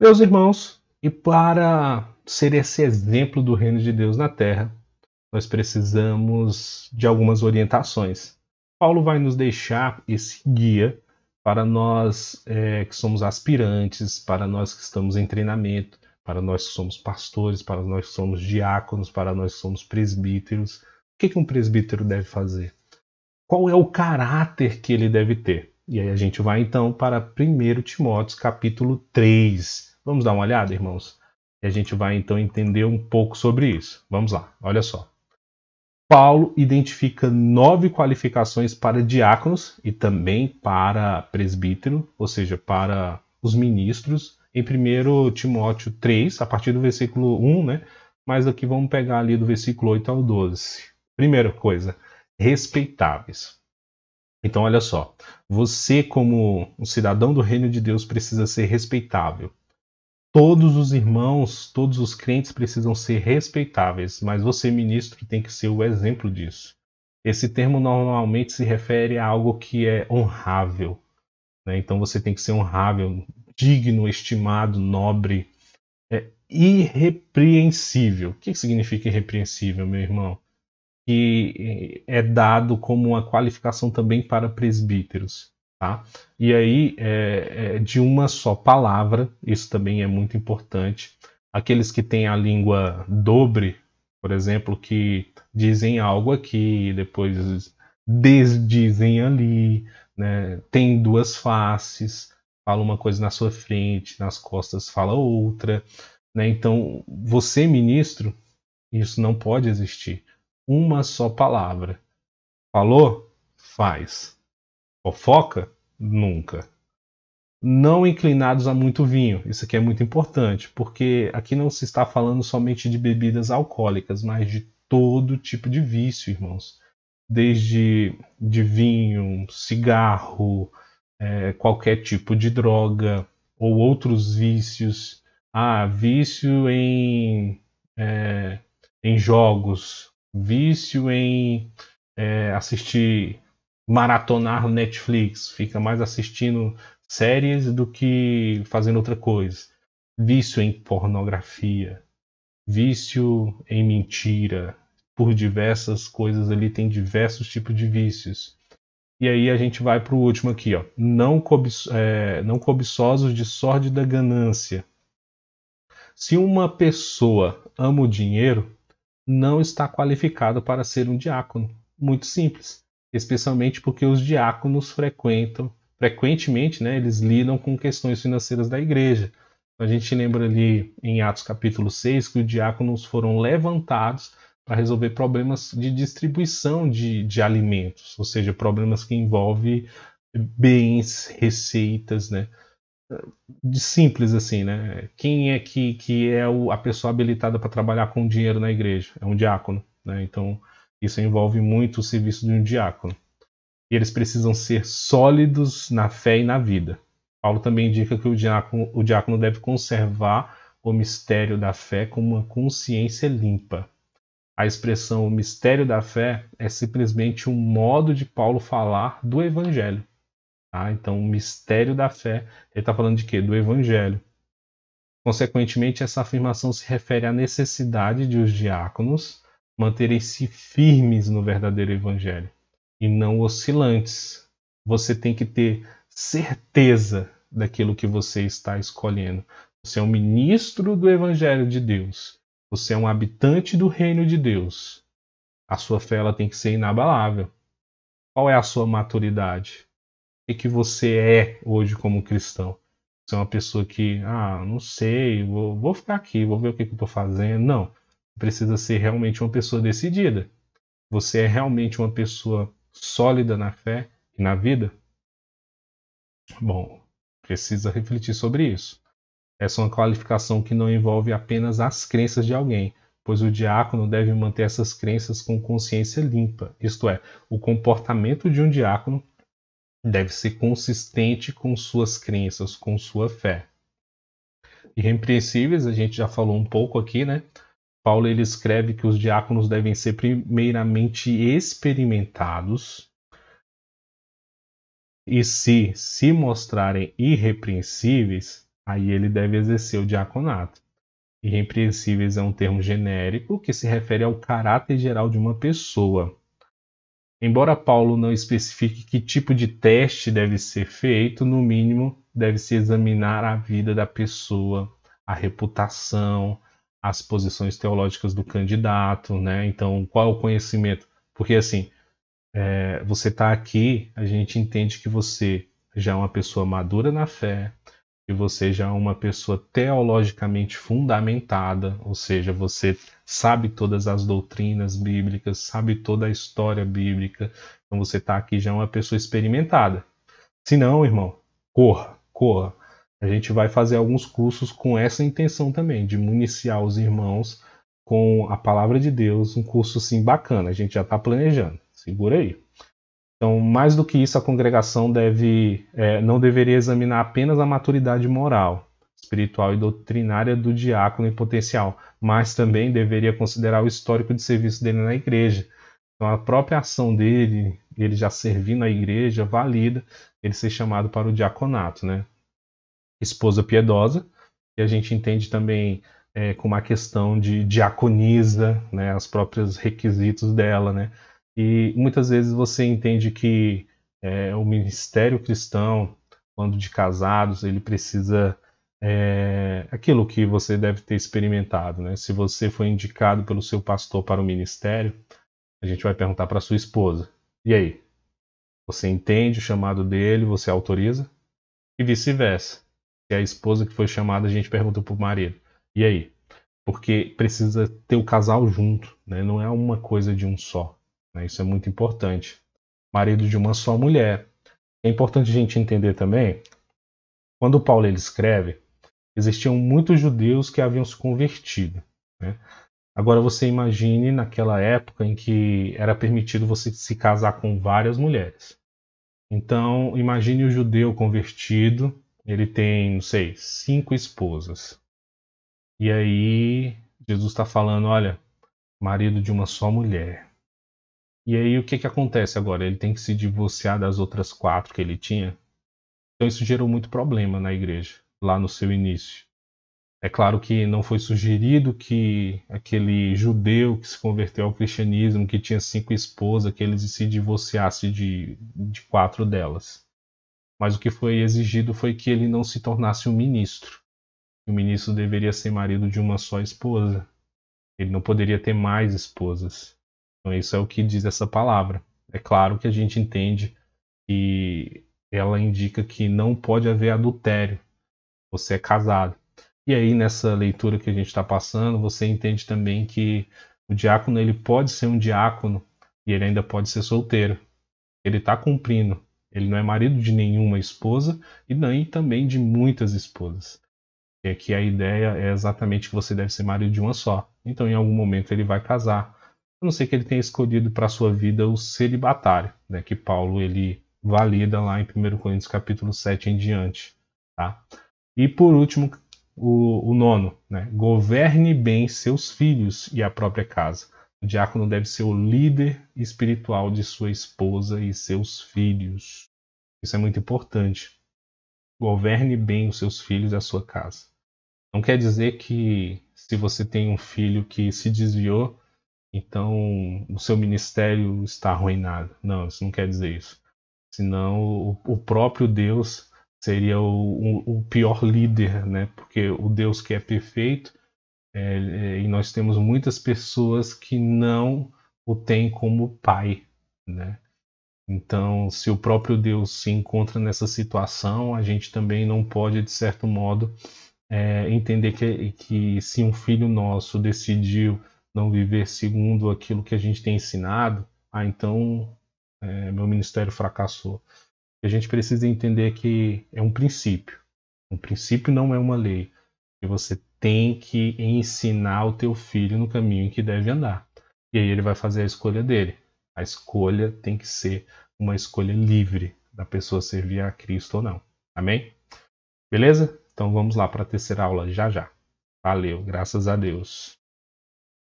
Meus irmãos, e para ser esse exemplo do reino de Deus na terra, nós precisamos de algumas orientações. Paulo vai nos deixar esse guia para nós que somos aspirantes, para nós que estamos em treinamento, para nós que somos pastores, para nós que somos diáconos, para nós que somos presbíteros. O que um presbítero deve fazer? Qual é o caráter que ele deve ter? E aí a gente vai então para 1 Timóteo capítulo 3. Vamos dar uma olhada, irmãos? E a gente vai então entender um pouco sobre isso. Vamos lá, olha só. Paulo identifica 9 qualificações para diáconos e também para presbítero, ou seja, para os ministros, em 1 Timóteo 3, a partir do versículo 1, né? Mas aqui vamos pegar ali do versículo 8 ao 12. Primeira coisa, respeitáveis. Então, olha só, você, como um cidadão do reino de Deus, precisa ser respeitável. Todos os irmãos, todos os crentes precisam ser respeitáveis, mas você, ministro, tem que ser o exemplo disso. Esse termo normalmente se refere a algo que é honrável, né? Então você tem que ser honrável, digno, estimado, nobre, irrepreensível. O que significa irrepreensível, meu irmão? Que é dado como uma qualificação também para presbíteros. Tá? E aí, de uma só palavra, isso também é muito importante. Aqueles que têm a língua dobre, por exemplo, que dizem algo aqui, depois desdizem ali, né? Tem duas faces, fala uma coisa na sua frente, nas costas fala outra. Né? Então, você, ministro, isso não pode existir. Uma só palavra. Falou? Faz. Fofoca? Nunca. Não inclinados a muito vinho. Isso aqui é muito importante, porque aqui não se está falando somente de bebidas alcoólicas, mas de todo tipo de vício, irmãos. Desde de vinho, cigarro, qualquer tipo de droga ou outros vícios. Vício em jogos, vício em assistir, maratonar Netflix, fica mais assistindo séries do que fazendo outra coisa. Vício em pornografia, vício em mentira, por diversas coisas ali, tem diversos tipos de vícios. E aí a gente vai para o último aqui, ó. Não cobiçosos de sórdida ganância. Se uma pessoa ama o dinheiro, não está qualificado para ser um diácono. Muito simples. Especialmente porque os diáconos frequentemente, né, eles lidam com questões financeiras da igreja. A gente lembra ali em Atos capítulo 6 que os diáconos foram levantados para resolver problemas de distribuição de alimentos, ou seja, problemas que envolvem bens, receitas, né? De simples assim, né? Quem é que é a pessoa habilitada para trabalhar com dinheiro na igreja? É um diácono, né? Então, isso envolve muito o serviço de um diácono. E eles precisam ser sólidos na fé e na vida. Paulo também indica que o diácono deve conservar o mistério da fé com uma consciência limpa. A expressão mistério da fé é simplesmente um modo de Paulo falar do evangelho. Tá? Então, o mistério da fé, ele está falando de quê? Do Evangelho. Consequentemente, essa afirmação se refere à necessidade de os diáconos manterem-se firmes no verdadeiro Evangelho e não oscilantes. Você tem que ter certeza daquilo que você está escolhendo. Você é um ministro do Evangelho de Deus. Você é um habitante do reino de Deus. A sua fé ela tem que ser inabalável. Qual é a sua maturidade? Que você é hoje como cristão? Você é uma pessoa que, não sei, vou ficar aqui, vou ver o que eu estou fazendo. Não. Precisa ser realmente uma pessoa decidida. Você é realmente uma pessoa sólida na fé e na vida? Bom, precisa refletir sobre isso. Essa é uma qualificação que não envolve apenas as crenças de alguém, pois o diácono deve manter essas crenças com consciência limpa. Isto é, o comportamento de um diácono deve ser consistente com suas crenças, com sua fé. Irrepreensíveis, a gente já falou um pouco aqui, né? Paulo ele escreve que os diáconos devem ser primeiramente experimentados e se mostrarem irrepreensíveis, aí ele deve exercer o diaconato. Irrepreensíveis é um termo genérico que se refere ao caráter geral de uma pessoa. Embora Paulo não especifique que tipo de teste deve ser feito, no mínimo deve-se examinar a vida da pessoa, a reputação, as posições teológicas do candidato, né? Então, qual é o conhecimento? Porque assim, você está aqui, a gente entende que você já é uma pessoa madura na fé, que você já é uma pessoa teologicamente fundamentada, ou seja, você sabe todas as doutrinas bíblicas, sabe toda a história bíblica, então você está aqui já é uma pessoa experimentada. Se não, irmão, corra, corra. A gente vai fazer alguns cursos com essa intenção também, de municiar os irmãos com a palavra de Deus, um curso assim bacana, a gente já está planejando, segura aí. Então, mais do que isso, a congregação não deveria examinar apenas a maturidade moral, espiritual e doutrinária do diácono em potencial, mas também deveria considerar o histórico de serviço dele na igreja. Então, a própria ação dele, ele já servindo a igreja, valida ele ser chamado para o diaconato, né? Esposa piedosa, que a gente entende também como uma questão de diaconisa, né? Os próprios requisitos dela, né? E muitas vezes você entende que o ministério cristão, quando de casados, ele precisa aquilo que você deve ter experimentado, né? Se você foi indicado pelo seu pastor para o ministério, a gente vai perguntar para sua esposa: e aí? Você entende o chamado dele? Você autoriza? E vice-versa. Se é a esposa que foi chamada, a gente pergunta para o marido: e aí? Porque precisa ter o casal junto, né? Não é uma coisa de um só. Né? Isso é muito importante. Marido de uma só mulher. É importante a gente entender também, quando Paulo ele escreve, existiam muitos judeus que haviam se convertido. Né? Agora você imagine naquela época em que era permitido você se casar com várias mulheres. Então, imagine o judeu convertido, ele tem, não sei, 5 esposas. E aí, Jesus está falando, olha, marido de uma só mulher. E aí, o que acontece agora? Ele tem que se divorciar das outras 4 que ele tinha? Então, isso gerou muito problema na igreja, lá no seu início. É claro que não foi sugerido que aquele judeu que se converteu ao cristianismo, que tinha 5 esposas, que ele se divorciasse de 4 delas. Mas o que foi exigido foi que ele não se tornasse um ministro. O ministro deveria ser marido de uma só esposa. Ele não poderia ter mais esposas. Então isso é o que diz essa palavra. É claro que a gente entende que ela indica que não pode haver adultério. Você é casado. E aí nessa leitura que a gente está passando, você entende também que o diácono ele pode ser um diácono e ele ainda pode ser solteiro. Ele está cumprindo. Ele não é marido de nenhuma esposa e nem também de muitas esposas. E aqui a ideia é exatamente que você deve ser marido de uma só. Então, em algum momento, ele vai casar. A não ser que ele tenha escolhido para a sua vida o celibatário, né, que Paulo ele valida lá em 1 Coríntios capítulo 7 em diante. Tá? E por último, o nono, né, governe bem seus filhos e a própria casa. O diácono deve ser o líder espiritual de sua esposa e seus filhos. Isso é muito importante. Governe bem os seus filhos e a sua casa. Não quer dizer que se você tem um filho que se desviou, então o seu ministério está arruinado. Não, isso não quer dizer isso. Senão o próprio Deus seria o pior líder, né? Porque o Deus que é perfeito, e nós temos muitas pessoas que não o têm como pai, né? Então, se o próprio Deus se encontra nessa situação, a gente também não pode, de certo modo, entender que se um filho nosso decidiu não viver segundo aquilo que a gente tem ensinado, então meu ministério fracassou. A gente precisa entender que é um princípio. Um princípio não é uma lei. E você tem que ensinar o teu filho no caminho em que deve andar. E aí ele vai fazer a escolha dele. A escolha tem que ser uma escolha livre da pessoa servir a Cristo ou não. Amém? Beleza? Então vamos lá para a terceira aula já já. Valeu, graças a Deus.